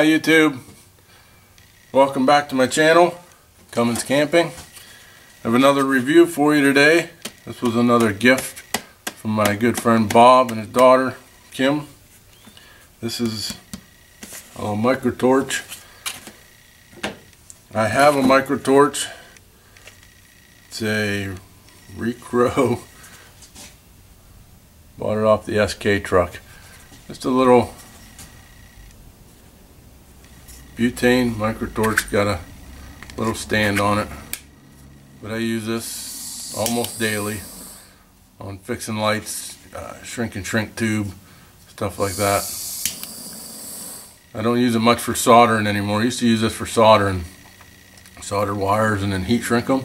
Hi YouTube, welcome back to my channel, Cummins Camping. I have another review for you today. This was another gift from my good friend Bob and his daughter Kim. This is a little micro torch. I have a micro torch. It's a Recro. Bought it off the SK truck. Just a little butane micro torch, got a little stand on it, but I use this almost daily on fixing lights, shrink tube, stuff like that. I don't use it much for soldering anymore. I used to use this for soldering, solder wires and then heat shrink them.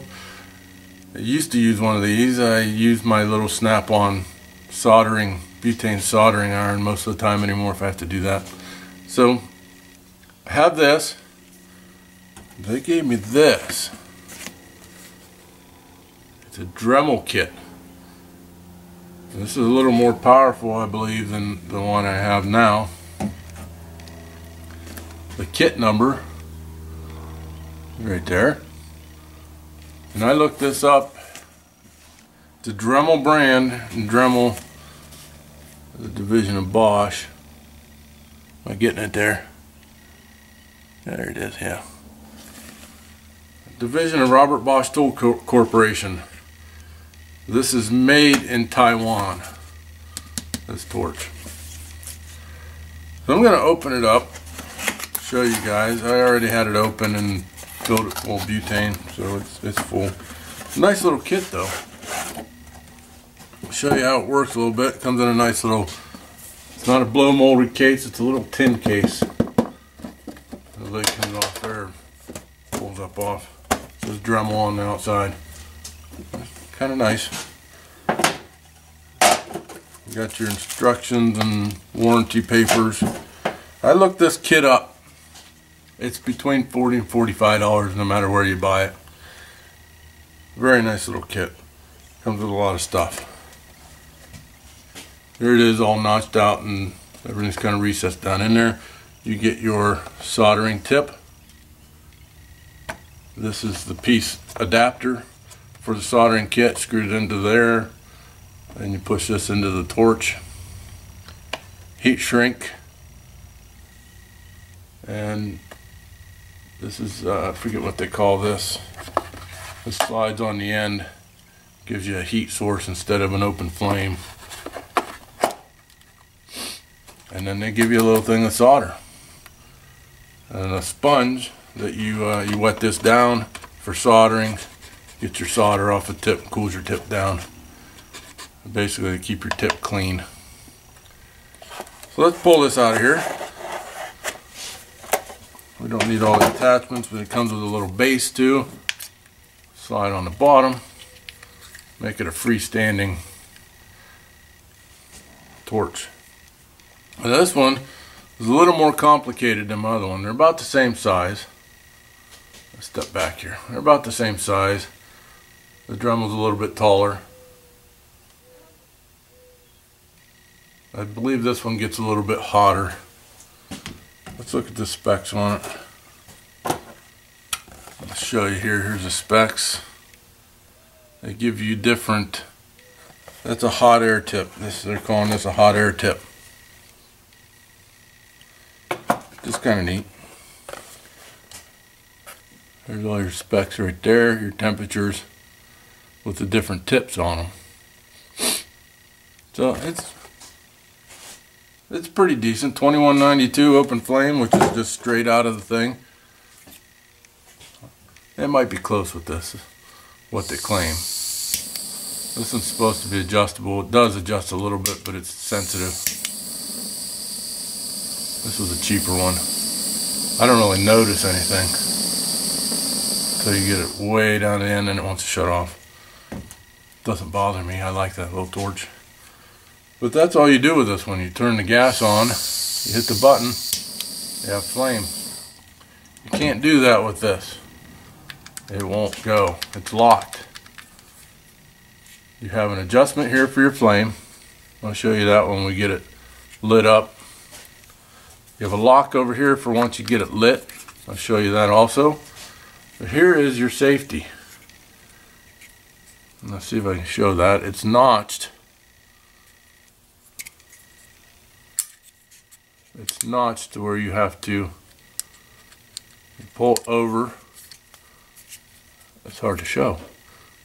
I used to use one of these. I use my little snap-on soldering, butane soldering iron most of the time anymore if I have to do that. So I have this. They gave me this. It's a Demel Kit. This is a little more powerful, I believe, than the one I have now. The kit number right there. And I looked this up. It's a Demel brand, and Demel is a division of Bosch. Am I getting it there? There it is, yeah. Division of Robert Bosch Tool Corporation. This is made in Taiwan, this torch. So I'm going to open it up, show you guys. I already had it open and filled it full of butane, so it's full. Nice little kit though. I'll show you how it works a little bit. It comes in a nice little, it's not a blow molded case, it's a little tin case. The lid comes off there, pulls up off. It says Demel on the outside. Kind of nice. You got your instructions and warranty papers. I looked this kit up. It's between $40 and $45 no matter where you buy it. Very nice little kit. Comes with a lot of stuff. Here it is, all notched out and everything's kind of recessed down in there. You get your soldering tip. This is the piece adapter for the soldering kit, screwed into there, and you push this into the torch. Heat shrink, and this is I forget what they call this. This slides on the end, gives you a heat source instead of an open flame. And then they give you a little thing of solder and a sponge that you wet this down for soldering. Get your solder off the tip, cools your tip down. Basically to keep your tip clean. So let's pull this out of here. We don't need all the attachments, but it comes with a little base too. Slide on the bottom. Make it a freestanding torch. Now this one is a little more complicated than my other one. They're about the same size. Let's step back here. They're about the same size. The Demel's a little bit taller. I believe this one gets a little bit hotter. Let's look at the specs on it. I'll show you here. Here's the specs. They give you different. That's a hot air tip. They're calling this a hot air tip. Just kind of neat. There's all your specs right there, your temperatures with the different tips on them. So it's pretty decent. 2192 open flame, which is just straight out of the thing. It might be close with this, what they claim. This one's supposed to be adjustable. It does adjust a little bit, but it's sensitive. This was a cheaper one. I don't really notice anything until you get it way down the end and it wants to shut off. Doesn't bother me. I like that little torch. But that's all you do with this one. You turn the gas on, you hit the button, you have flame. You can't do that with this. It won't go. It's locked. You have an adjustment here for your flame. I'll show you that when we get it lit up. You have a lock over here for once you get it lit. I'll show you that also. But here is your safety. And let's see if I can show that. It's notched. It's notched to where you have to pull over. It's hard to show.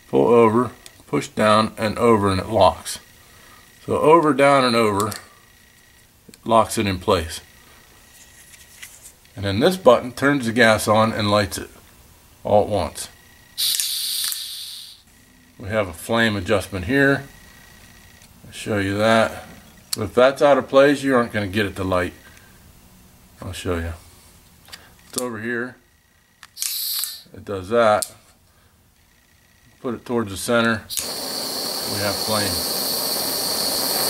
Pull over, push down and over, and it locks. So over, down, and over, it locks it in place. And then this button turns the gas on and lights it all at once. We have a flame adjustment here. I'll show you that. But if that's out of place, you aren't going to get it to light. I'll show you. It's over here. It does that. Put it towards the center. We have flame.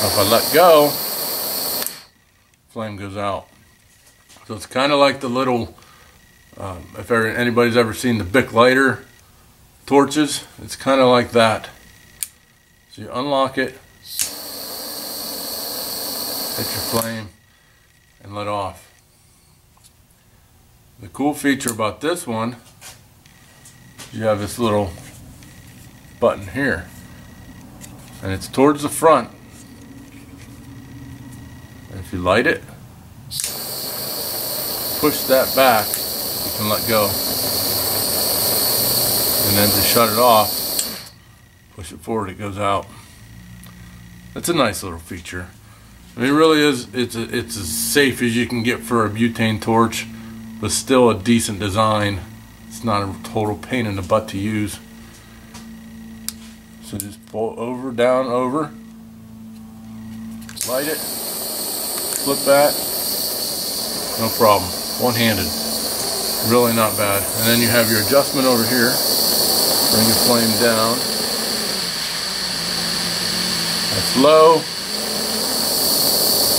Now if I let go, flame goes out. So it's kind of like the little, if anybody's ever seen the Bic lighter torches, it's kind of like that. So you unlock it, hit your flame, and let off. The cool feature about this one is you have this little button here, and it's towards the front. And if you light it, push that back, you can let go. And then to shut it off, push it forward, it goes out. That's a nice little feature. I mean, it really is, it's as safe as you can get for a butane torch, but still a decent design. It's not a total pain in the butt to use. So just pull over, down, over, light it, flip back, no problem. One-handed, really not bad. And then you have your adjustment over here. Bring your flame down. That's low.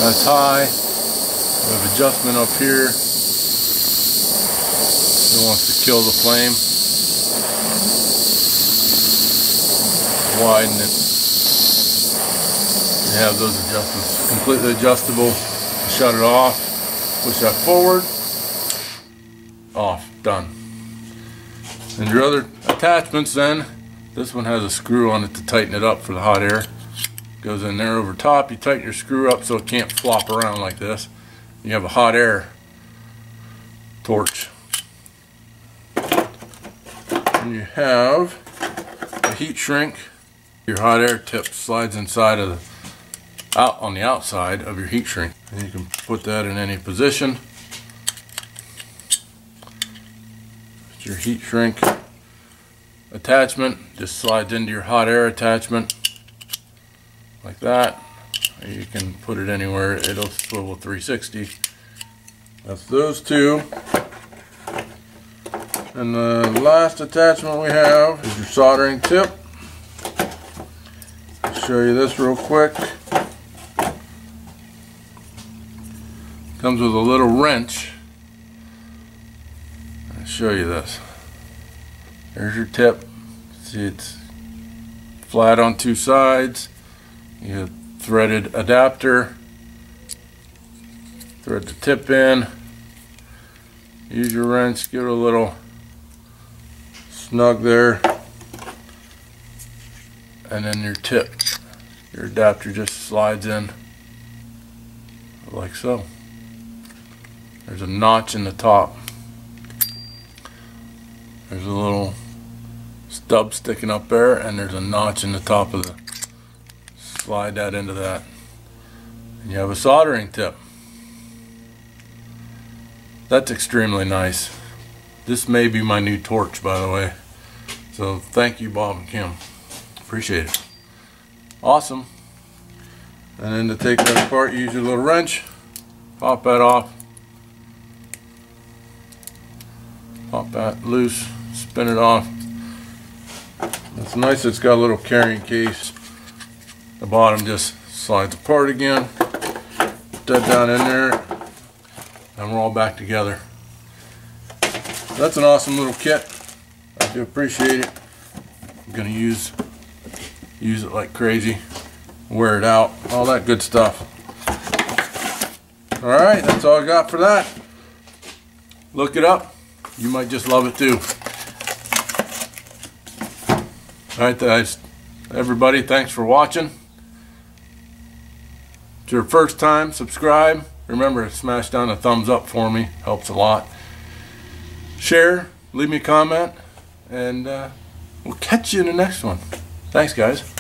That's high. We have adjustment up here. It wants to kill the flame. Widen it. You have those adjustments. Completely adjustable. Shut it off. Push that forward. Off. Done. And your other attachments then, this one has a screw on it to tighten it up for the hot air. Goes in there over top. You tighten your screw up so it can't flop around like this. You have a hot air torch. And you have a heat shrink. Your hot air tip slides inside of on the outside of your heat shrink. And you can put that in any position. Your heat shrink attachment just slides into your hot air attachment like that. You can put it anywhere, it'll swivel 360. That's those two. And the last attachment we have is your soldering tip. I'll show you this real quick. Comes with a little wrench. Show you this. There's your tip. See, it's flat on two sides. You have threaded adapter. Thread the tip in. Use your wrench. Give it a little snug there. And then your tip. Your adapter just slides in like so. There's a notch in the top. There's a little stub sticking up there, and there's a notch in the top of the, slide that into that. And you have a soldering tip. That's extremely nice. This may be my new torch, by the way. So thank you, Bob and Kim. Appreciate it. Awesome. And then to take that apart, use your little wrench. Pop that off. Pop that loose. Spin it off. It's nice, it's got a little carrying case. The bottom just slides apart again. Put that down in there, and we're all back together. That's an awesome little kit. I do appreciate it. I'm gonna use it like crazy, wear it out, all that good stuff. Alright, that's all I got for that. Look it up. You might just love it too. Alright guys, everybody, thanks for watching. If it's your first time, subscribe. Remember to smash down a thumbs up for me, helps a lot. Share, leave me a comment, and we'll catch you in the next one. Thanks guys.